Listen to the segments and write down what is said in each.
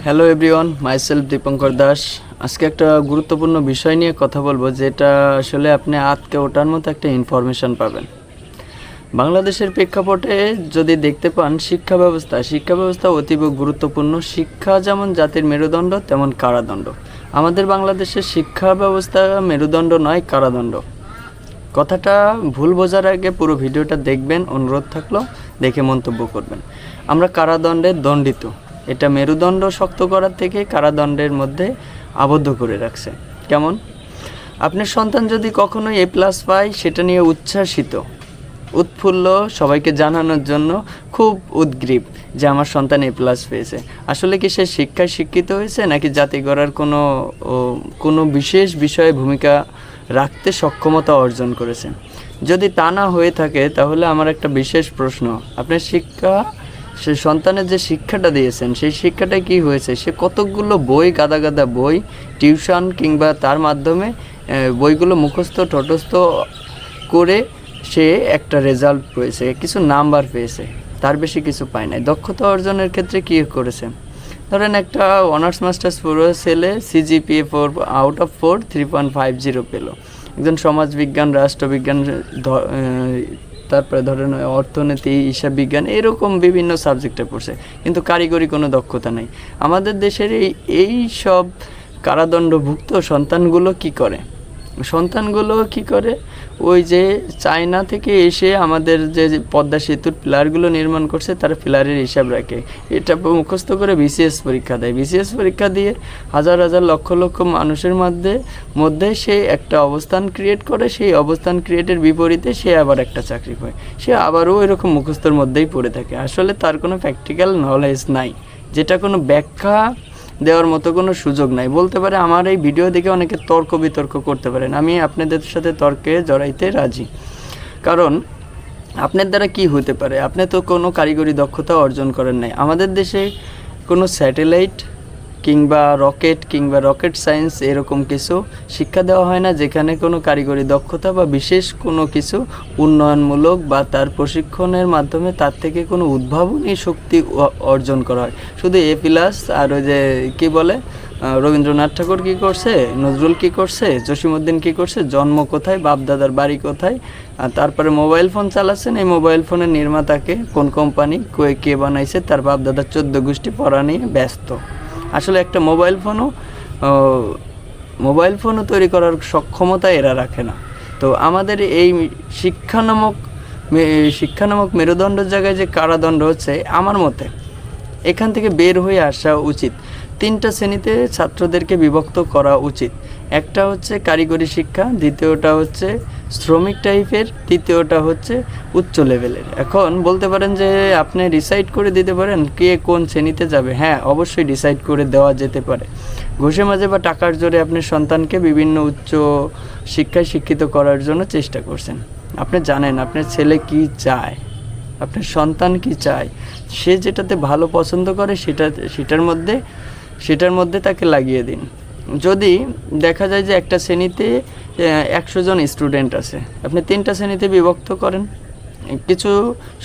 Hello everyone, myself Dipankar Das. আজকে একটা গুরুত্বপূর্ণ বিষয় নিয়ে কথা বলবো, যেটা আসলে আপনি আঁতকে ওঠার মতো একটা ইনফরমেশান পাবেন। বাংলাদেশের প্রেক্ষাপটে যদি দেখতে পান, শিক্ষা ব্যবস্থা অতীব গুরুত্বপূর্ণ। শিক্ষা যেমন জাতির মেরুদণ্ড, তেমন কারাদণ্ড। আমাদের বাংলাদেশের শিক্ষা ব্যবস্থা মেরুদণ্ড নয়, কারাদণ্ড। কথাটা ভুল বোঝার আগে পুরো ভিডিওটা দেখবেন, অনুরোধ থাকলো দেখে মন্তব্য করবেন। আমরা কারাদণ্ডে দণ্ডিত। এটা মেরুদণ্ড শক্ত করার থেকে কারাদণ্ডের মধ্যে আবদ্ধ করে রাখছে। কেমন? আপনার সন্তান যদি কখনো A+ পায়, সেটা নিয়ে উচ্ছ্বাসিত, উৎফুল্ল, সবাইকে জানানোর জন্য খুব উদ্গ্রীব যে আমার সন্তান A+ পেয়েছে। আসলে কি সে শিক্ষায় শিক্ষিত হয়েছে, নাকি জাতি গড়ার কোনো বিশেষ বিষয়ে ভূমিকা রাখতে সক্ষমতা অর্জন করেছে? যদি তা না হয়ে থাকে, তাহলে আমার একটা বিশেষ প্রশ্ন, আপনার সে সন্তানের যে শিক্ষাটা দিয়েছেন, সেই শিক্ষাটা কি হয়েছে? সে কতকগুলো বই, গাদা বই, টিউশন কিংবা তার মাধ্যমে বইগুলো ঠটস্থ করে সে একটা রেজাল্ট পেয়েছে, কিছু নাম্বার পেয়েছে, তার বেশি কিছু পায় নাই। দক্ষতা অর্জনের ক্ষেত্রে কী করেছে? ধরেন একটা অনার্স মাস্টার্স পড়ো ছেলে, CGPA 4/4 3.50 পেল। একজন সমাজবিজ্ঞান, রাষ্ট্রবিজ্ঞান, তারপরে ধরেন অর্থনীতি, হিসাব বিজ্ঞান, এরকম বিভিন্ন সাবজেক্টে পড়ছে, কিন্তু কারিগরি কোনো দক্ষতা নেই। আমাদের দেশের এই সব কারাদণ্ডভুক্ত সন্তানগুলো কি করে? ওই যে চায়না থেকে এসে আমাদের যে পদ্মা সেতুর পিলারগুলো নির্মাণ করছে, তারা পিলারের হিসাব রাখে, এটা মুখস্থ করে BCS পরীক্ষা দেয়। BCS পরীক্ষা দিয়ে হাজার লক্ষ মানুষের মধ্যে সে একটা অবস্থান ক্রিয়েট করে। সেই অবস্থান ক্রিয়েটের বিপরীতে সে আবার একটা চাকরি পায়, সে আবারও এরকম মুখস্থর মধ্যেই পড়ে থাকে। আসলে তার কোনো প্র্যাকটিক্যাল নলেজ নাই, যেটা কোনো ব্যাখ্যা দেওয়ার মতো কোনো সুযোগ নাই। বলতে পারে, আমার এই ভিডিও দেখে অনেকে তর্ক বিতর্ক করতে পারেন, আমি আপনাদের সাথে তর্কে জড়াইতে রাজি। কারণ আপনার দ্বারা কি হতে পারে? আপনি তো কোনো কারিগরি দক্ষতা অর্জন করেন নাই। আমাদের দেশে কোনো স্যাটেলাইট কিংবা রকেট সায়েন্স এরকম কিছু শিক্ষা দেওয়া হয় না, যেখানে কোনো কারিগরি দক্ষতা বা বিশেষ কোনো কিছু উন্নয়নমূলক বা তার প্রশিক্ষণের মাধ্যমে তার থেকে কোনো উদ্ভাবনী শক্তি অর্জন করা হয়। শুধু A+, আর ওই যে কী বলে, রবীন্দ্রনাথ ঠাকুর কী করছে, নজরুল কী করছে, জসীমউদ্দিন কী করছে, জন্ম কোথায়, বাপদাদার বাড়ি কোথায়, আর তারপরে মোবাইল ফোন চালাচ্ছেন, এই মোবাইল ফোনের নির্মাতাকে কোন কোম্পানি কে বানাইছে, তার বাপদাদার 14 গোষ্ঠী পড়া নিয়ে ব্যস্ত। আসলে একটা মোবাইল ফোনও তৈরি করার সক্ষমতা এরা রাখে না। তো আমাদের এই শিক্ষা নামক মেরুদণ্ডের জায়গায় যে কারাদণ্ড হচ্ছে, আমার মতে এখান থেকে বের হয়ে আসা উচিত। 3টা শ্রেণীতে ছাত্রদেরকে বিভক্ত করা উচিত। একটা হচ্ছে কারিগরি শিক্ষা, দ্বিতীয়টা হচ্ছে শ্রমিক টাইপের, তৃতীয়টা হচ্ছে উচ্চ লেভেলের। এখন বলতে পারেন যে আপনি ডিসাইড করে দিতে পারেন কে কোন শ্রেণীতে যাবে। হ্যাঁ, অবশ্যই ডিসাইড করে দেওয়া যেতে পারে। ঘুষে মাঝে বা টাকার জোরে আপনি সন্তানকে বিভিন্ন উচ্চ শিক্ষায় শিক্ষিত করার জন্য চেষ্টা করছেন। আপনি জানেন আপনার ছেলে কি চায়, আপনার সন্তান কি চায়, সে যেটাতে ভালো পছন্দ করে সেটার মধ্যে তাকে লাগিয়ে দিন। যদি দেখা যায় যে একটা শ্রেণীতে 100 জন স্টুডেন্ট আছে, আপনি 3টা শ্রেণীতে বিভক্ত করেন। কিছু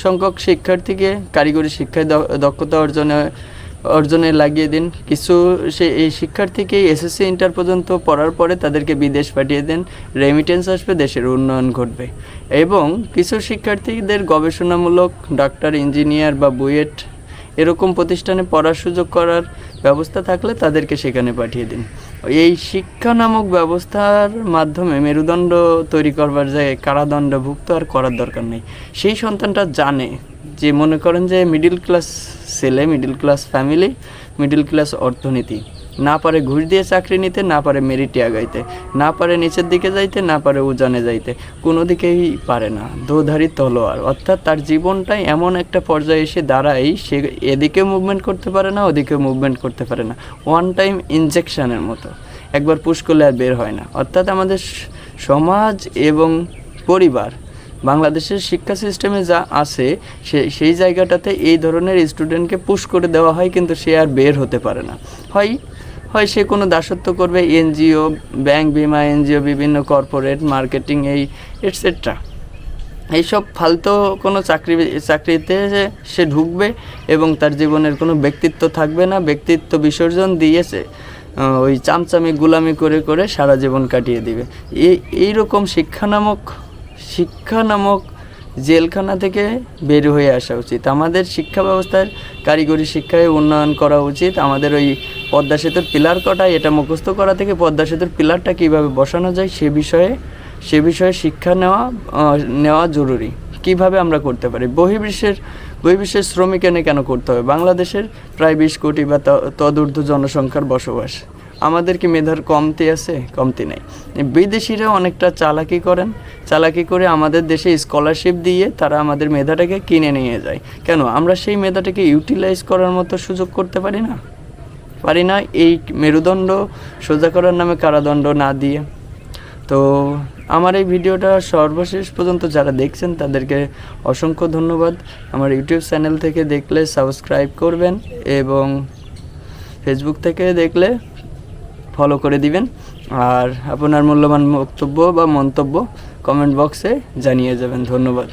সংখ্যক শিক্ষার্থীকে কারিগরি শিক্ষায় দক্ষতা অর্জনে লাগিয়ে দিন। এই শিক্ষার্থীকে SSC ইন্টার পর্যন্ত পড়ার পরে তাদেরকে বিদেশ পাঠিয়ে দেন, রেমিটেন্স আসবে, দেশের উন্নয়ন ঘটবে। এবং কিছু শিক্ষার্থীদের গবেষণামূলক ডাক্তার, ইঞ্জিনিয়ার বা বুয়েট এরকম প্রতিষ্ঠানে পড়ার সুযোগ করার ব্যবস্থা থাকলে তাদেরকে সেখানে পাঠিয়ে দিন। এই শিক্ষা নামক ব্যবস্থার মাধ্যমে মেরুদণ্ড তৈরি করবার জায়গায় কারাদণ্ডভুক্ত আর করার দরকার নেই। সেই সন্তানটা জানে যে, মনে করেন যে মিডিল ক্লাস ছেলে, middle class family, middle class অর্থনীতি, না পারে ঘুষ দিয়ে চাকরি নিতে, না পারে মেরিটে আগাইতে, না পারে নিচের দিকে যাইতে, না পারে উজানে যাইতে, কোনো দিকেই পারে না, দোধারী তলোয়ার। অর্থাৎ তার জীবনটাই এমন একটা পর্যায়ে এসে দাঁড়ায়, সে এদিকেও মুভমেন্ট করতে পারে না, ওদিকেও মুভমেন্ট করতে পারে না। ওয়ান টাইম ইনজেকশনের মতো, একবার পুশ করলে আর বের হয় না। অর্থাৎ আমাদের সমাজ এবং পরিবার, বাংলাদেশের শিক্ষা সিস্টেমে যা আছে, সেই জায়গাটাতে এই ধরনের স্টুডেন্টকে পুশ করে দেওয়া হয়, কিন্তু সে আর বের হতে পারে না। হয় সে কোনো দাসত্ব করবে, NGO, ব্যাংক, বিমা, NGO, বিভিন্ন কর্পোরেট, মার্কেটিং, এই এটসেট্রা। এইসব ফালতু কোনো চাকরিতে সে ঢুকবে এবং তার জীবনের কোনো ব্যক্তিত্ব থাকবে না, ব্যক্তিত্ব বিসর্জন দিয়েছে ওই চামচামি গুলামি করে করে সারা জীবন কাটিয়ে দিবে। এইরকম শিক্ষা নামক জেলখানা থেকে বের হয়ে আসা উচিত। আমাদের শিক্ষা ব্যবস্থার কারিগরি শিক্ষায় উন্নয়ন করা উচিত। আমাদের ওই পদ্মা সেতুর পিলার কটা এটা মুখস্থ করা থেকে পদ্মা সেতুর পিলারটা কীভাবে বসানো যায় সে বিষয়ে শিক্ষা নেওয়া জরুরি। কিভাবে আমরা করতে পারি? বহির্বিশ্বের শ্রমিক এনে কেন করতে হবে? বাংলাদেশের প্রায় 20 কোটি বা তদূর্ধ্ব জনসংখ্যার বসবাস। আমাদের কি মেধার কমতি আছে? কমতি নেই। বিদেশিরা অনেকটা চালাকি করে আমাদের দেশে স্কলারশিপ দিয়ে তারা আমাদের মেধাটাকে কিনে নিয়ে যায়। কেন আমরা সেই মেধাটাকে ইউটিলাইজ করার মতো সুযোগ করতে পারি না? এই মেরুদণ্ড সোজা করার নামে কারাদণ্ড না দিয়ে। তো আমার এই ভিডিওটা সর্বশেষ পর্যন্ত যারা দেখছেন তাদেরকে অসংখ্য ধন্যবাদ। আমার ইউটিউব চ্যানেল থেকে দেখলে সাবস্ক্রাইব করবেন এবং ফেসবুক থেকে দেখলে ফলো করে দিবেন। আর আপনার মূল্যবান বক্তব্য বা মন্তব্য কমেন্ট বক্সে জানিয়ে যাবেন। ধন্যবাদ।